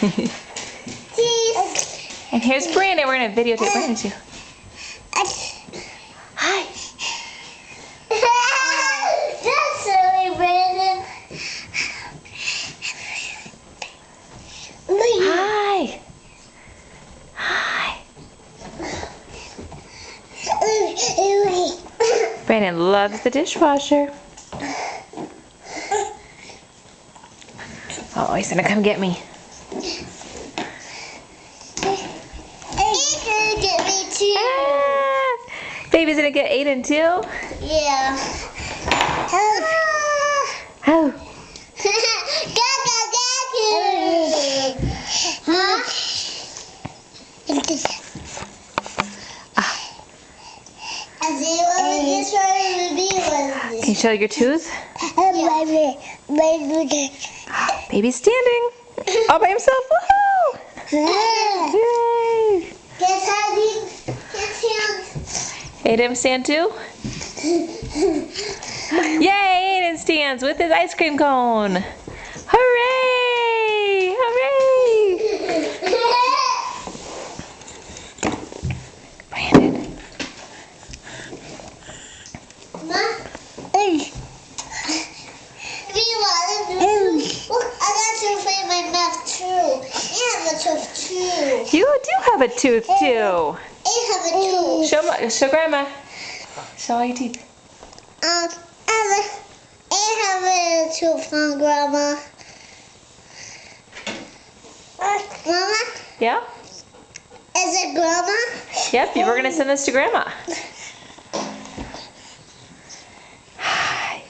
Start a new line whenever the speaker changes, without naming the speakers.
And here's Brandon. We're gonna videotape Brandon too. Hi.
That's silly, Brandon.
Hi. Hi. Brandon loves the dishwasher. Oh, he's gonna come get me.
He's gonna get me too.
Ah, baby's gonna get Aiden too.
Yeah.
Oh.
Huh?
Can you show your tooth? Baby's standing all by himself. Woohoo! Yay! Aiden stand too? Yay! Aiden stands with his ice cream cone. Hooray! Hooray! Brandon. You do have a tooth too. Show Grandma. Show all your teeth.
I have a tooth from Grandma. Mama?
Yeah?
Is it Grandma?
Yep, you were gonna send this to Grandma. Hi.